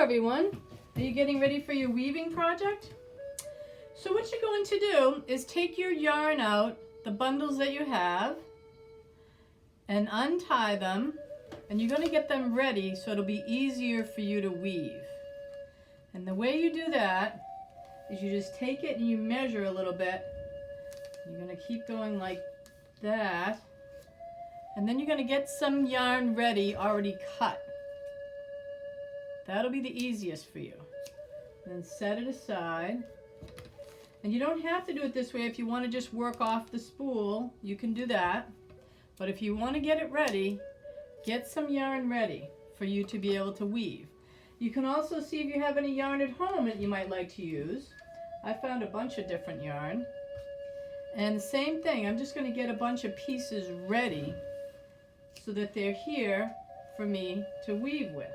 everyone. Are you getting ready for your weaving project? So what you're going to do is take your yarn out, the bundles that you have, and untie them, and you're going to get them ready so it'll be easier for you to weave. And the way you do that is you just take it and you measure a little bit. You're going to keep going like that, and then you're going to get some yarn ready, already cut. That'll be the easiest for you. Then set it aside. And you don't have to do it this way. If you want to just work off the spool, you can do that. But if you want to get it ready, get some yarn ready for you to be able to weave. You can also see if you have any yarn at home that you might like to use. I found a bunch of different yarn. And same thing, I'm just going to get a bunch of pieces ready so that they're here for me to weave with.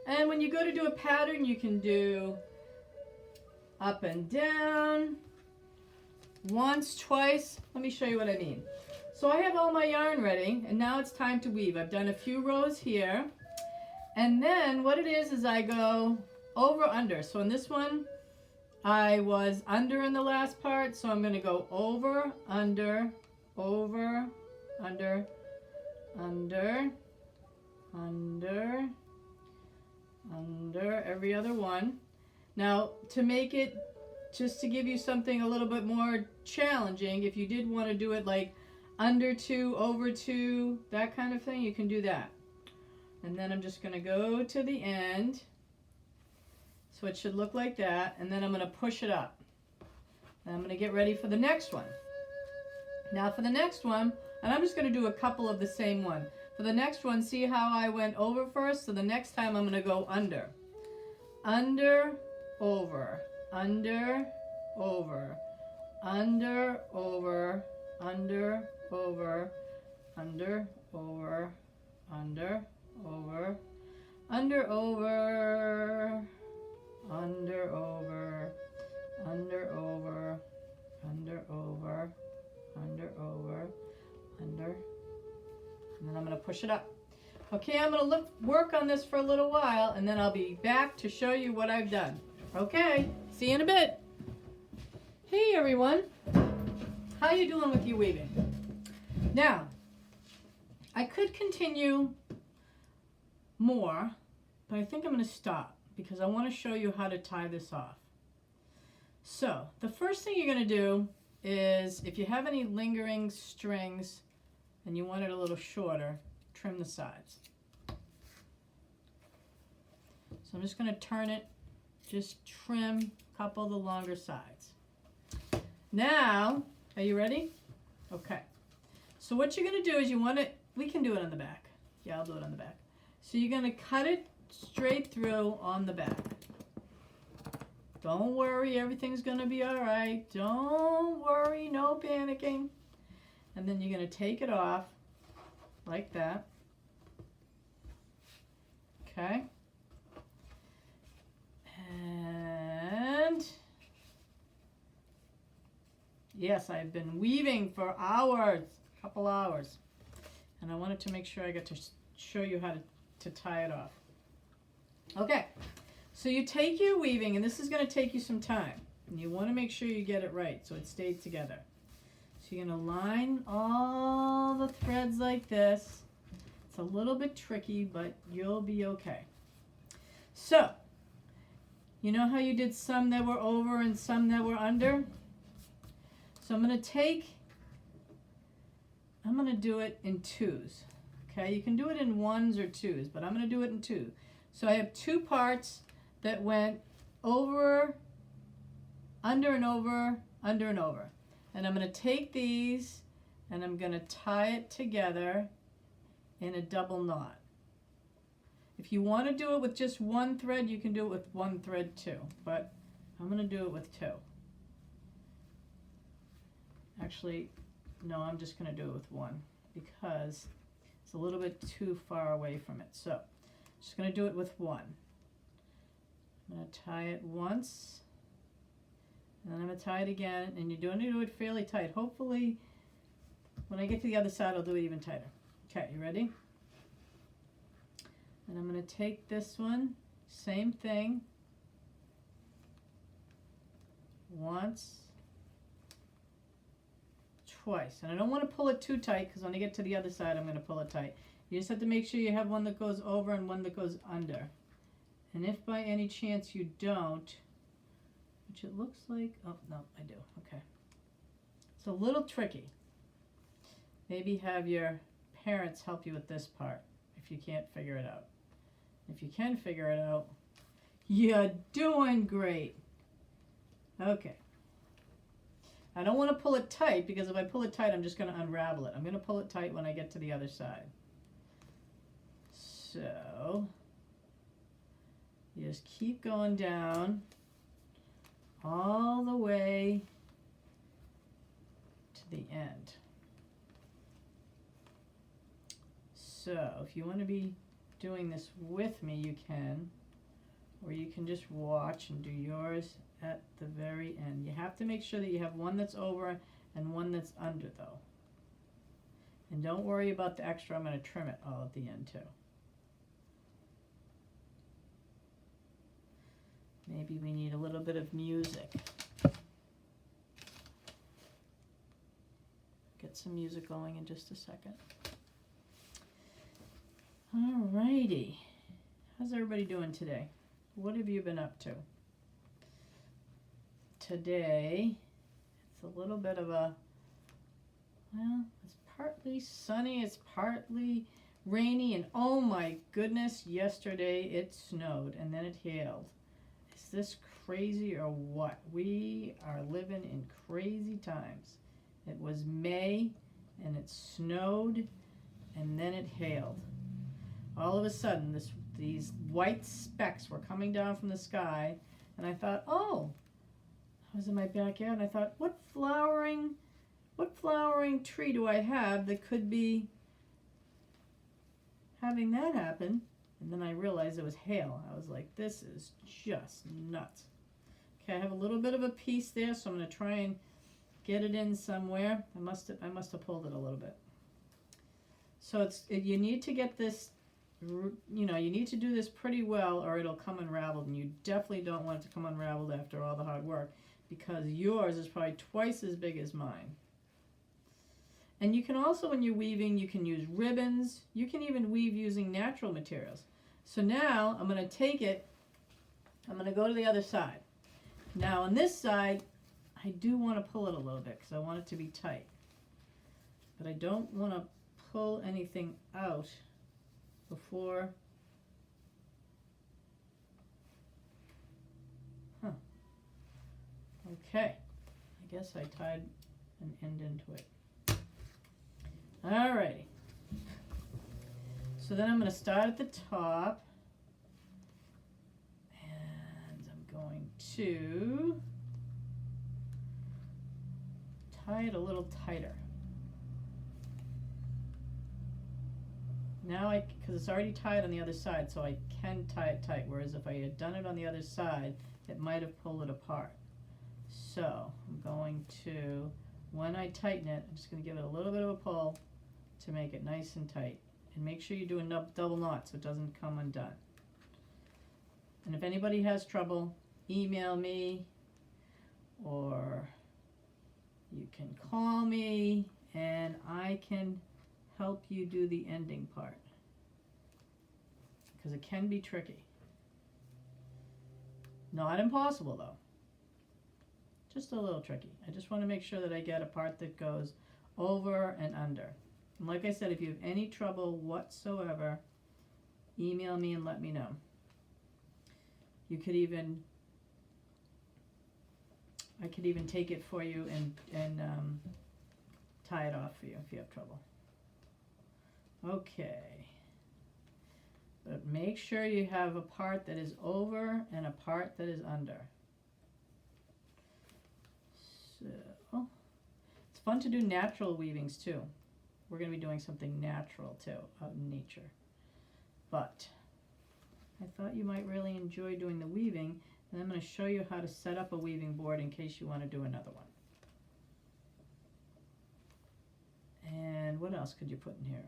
And when you go to do a pattern, you can do up and down, once, twice. Let me show you what I mean. So I have all my yarn ready, and now it's time to weave. I've done a few rows here. And then what it is I go over, under. So in this one, I was under in the last part, so I'm going to go over, under, over, under, under, under, under every other one. Now, to make it, just to give you something a little bit more challenging, if you did want to do it like under two, over two, that kind of thing, you can do that. And then I'm just going to go to the end. So it should look like that, and then I'm going to push it up. And I'm going to get ready for the next one. Now for the next one, and I'm just going to do a couple of the same one. For the next one, see how I went over first? So the next time I'm going to go under. Under, over, under, over, under, over, under, over, under, over, under, over, under, over, under, over, under, over, under, over, under, over, under, and then I'm going to push it up. Okay, I'm going to work on this for a little while, and then I'll be back to show you what I've done. Okay, see you in a bit. Hey everyone, how you doing with your weaving? Now, I could continue more, but I think I'm going to stop because I want to show you how to tie this off. So, the first thing you're going to do is, if you have any lingering strings and you want it a little shorter, trim the sides. So I'm just going to turn it, just trim a couple of the longer sides. Now, are you ready? Okay. So what you're going to do is we can do it on the back. Yeah, I'll do it on the back. So you're going to cut it straight through on the back. Don't worry, everything's going to be all right. Don't worry, no panicking. And then you're going to take it off like that. Okay. And yes, I've been weaving for hours, a couple hours. And I wanted to make sure I got to show you how to tie it off. Okay, so you take your weaving, and this is going to take you some time. And you want to make sure you get it right so it stays together. So you're going to line all the threads like this. It's a little bit tricky, but you'll be okay. So, you know how you did some that were over and some that were under? So I'm going to do it in twos. Okay, you can do it in ones or twos, but I'm going to do it in two. So I have two parts that went over, under and over, under and over. And I'm going to take these and I'm going to tie it together in a double knot. If you want to do it with just one thread, you can do it with one thread too, but I'm going to do it with two. Actually, no, I'm just going to do it with one because it's a little bit too far away from it. So, I'm just going to do it with one. I'm going to tie it once, and then I'm going to tie it again, and you're going to do it fairly tight. Hopefully, when I get to the other side, I'll do it even tighter. Okay, you ready? And I'm going to take this one, same thing, once, twice. And I don't want to pull it too tight because when I get to the other side I'm going to pull it tight. You just have to make sure you have one that goes over and one that goes under. And if by any chance you don't, which it looks like, oh no, I do, okay. It's a little tricky. Maybe have your parents help you with this part if you can't figure it out. If you can figure it out, you're doing great. Okay. I don't want to pull it tight because if I pull it tight, I'm just going to unravel it. I'm going to pull it tight when I get to the other side. So, you just keep going down all the way to the end. So, if you want to be doing this with me, you can, or you can just watch and do yours at the very end. You have to make sure that you have one that's over and one that's under though. And don't worry about the extra. I'm going to trim it all at the end too. Maybe we need a little bit of music. Get some music going in just a second. Alrighty. How's everybody doing today? What have you been up to? Today, it's a little bit of a, well, it's partly sunny, it's partly rainy, and oh my goodness, yesterday it snowed and then it hailed. Is this crazy or what? We are living in crazy times. It was May and it snowed and then it hailed. All of a sudden, these white specks were coming down from the sky, and I thought, oh, I was in my backyard, and I thought, what flowering tree do I have that could be having that happen? And then I realized it was hail. I was like, this is just nuts. Okay, I have a little bit of a piece there, so I'm going to try and get it in somewhere. I must have pulled it a little bit. So you need to get this, you need to do this pretty well or it'll come unraveled, and you definitely don't want it to come unraveled after all the hard work because yours is probably twice as big as mine. And you can also, when you're weaving, you can use ribbons. You can even weave using natural materials. So now I'm going to take it, I'm going to go to the other side. Now on this side, I do want to pull it a little bit because I want it to be tight. But I don't want to pull anything out before. Okay. I guess I tied an end into it. Alrighty. So then I'm going to start at the top. And I'm going to tie it a little tighter. Now because it's already tied on the other side, so I can tie it tight, whereas if I had done it on the other side, it might have pulled it apart. So I'm going to, when I tighten it, I'm just going to give it a little bit of a pull to make it nice and tight. And make sure you do a double knot so it doesn't come undone. And if anybody has trouble, email me, or you can call me, and I can help you do the ending part. Because it can be tricky. Not impossible, though. Just a little tricky. I just want to make sure that I get a part that goes over and under. And like I said, if you have any trouble whatsoever, email me and let me know. You could even, I could even take it for you and tie it off for you if you have trouble. Okay. But make sure you have a part that is over and a part that is under. So, it's fun to do natural weavings too. We're going to be doing something natural too, out in nature. But I thought you might really enjoy doing the weaving, and I'm going to show you how to set up a weaving board in case you want to do another one. And what else could you put in here?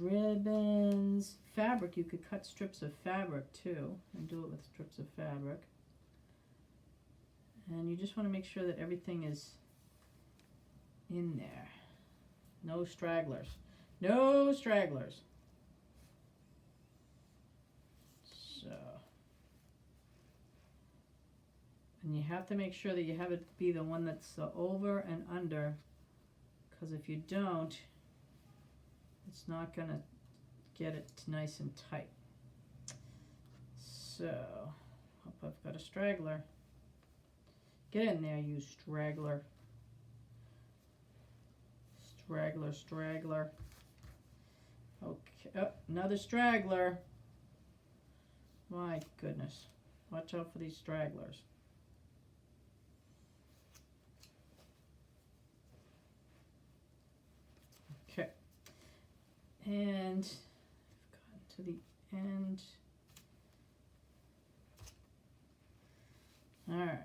ribbons, fabric. You could cut strips of fabric too and do it with strips of fabric. And you just want to make sure that everything is in there. No stragglers. No stragglers. So, and you have to make sure that you have it be the one that's the over and under, because if you don't, it's not going to get it nice and tight. So, hope I've got a straggler. Get in there, you straggler. Straggler, straggler. Okay, oh, another straggler. My goodness. Watch out for these stragglers. Okay. And I've gotten to the end. All right.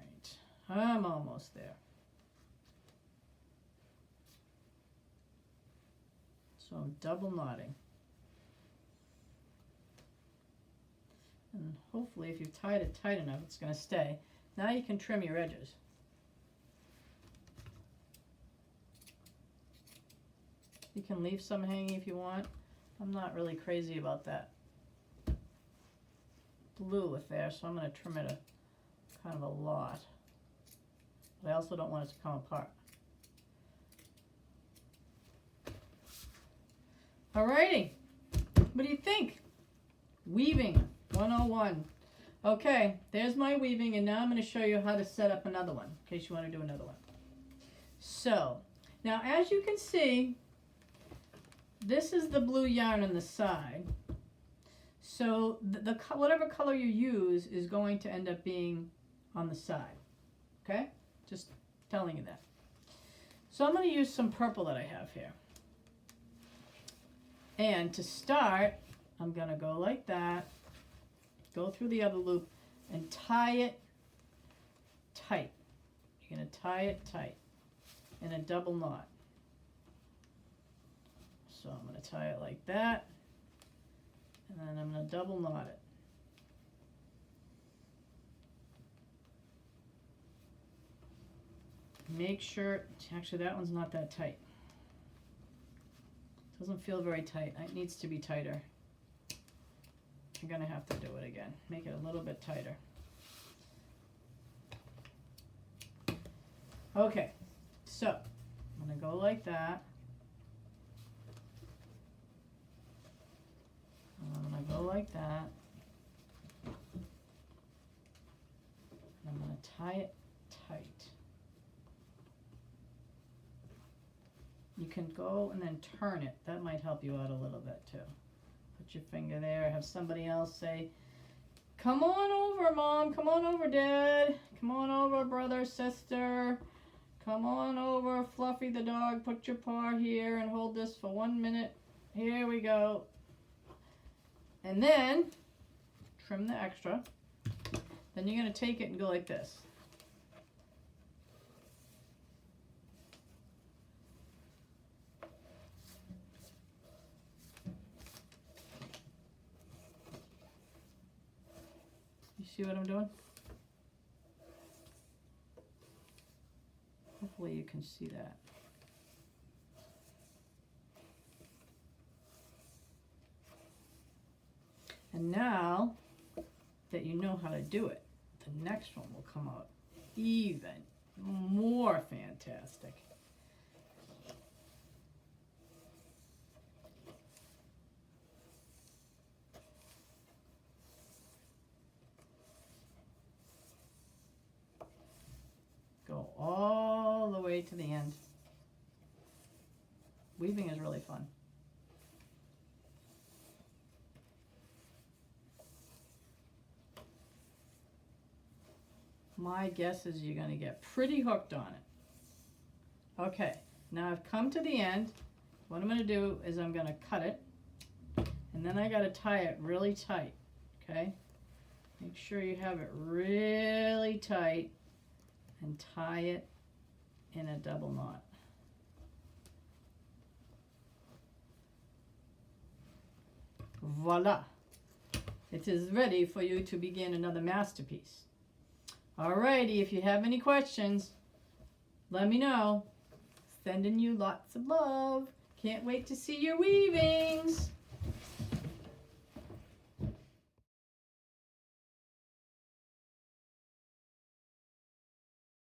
I'm almost there. So I'm double knotting. And hopefully if you've tied it tight enough, it's going to stay. Now you can trim your edges. You can leave some hanging if you want. I'm not really crazy about that blue with there, so I'm going to trim it a kind of a lot. But I also don't want it to come apart. Alrighty, what do you think? Weaving 101. Okay, there's my weaving, and now I'm going to show you how to set up another one, in case you want to do another one. So, now as you can see, this is the blue yarn on the side. So whatever color you use is going to end up being on the side. Okay? Just telling you that. So I'm going to use some purple that I have here. And to start, I'm going to go like that, go through the other loop, and tie it tight. You're going to tie it tight in a double knot. So I'm going to tie it like that, and then I'm going to double knot it. Make sure, actually that one's not that tight. Doesn't feel very tight. It needs to be tighter. You're going to have to do it again. Make it a little bit tighter. Okay, so I'm going to go like that. I'm going to go like that. And I'm going to tie it tight. You can go and then turn it. That might help you out a little bit too. Put your finger there. Have somebody else say, "Come on over, Mom. Come on over, Dad. Come on over, brother, sister. Come on over, Fluffy the dog. Put your paw here and hold this for 1 minute. Here we go." And then trim the extra. Then you're going to take it and go like this. You see what I'm doing? Hopefully you can see that. And now that you know how to do it, the next one will come out even more fantastic. Go all the way to the end. Weaving is really fun. My guess is you're going to get pretty hooked on it. Okay, now I've come to the end. What I'm going to do is I'm going to cut it, and then I got to tie it really tight, okay? Make sure you have it really tight and tie it in a double knot. voila. It is ready for you to begin another masterpiece. Alrighty, if you have any questions, let me know. Sending you lots of love. Can't wait to see your weaving.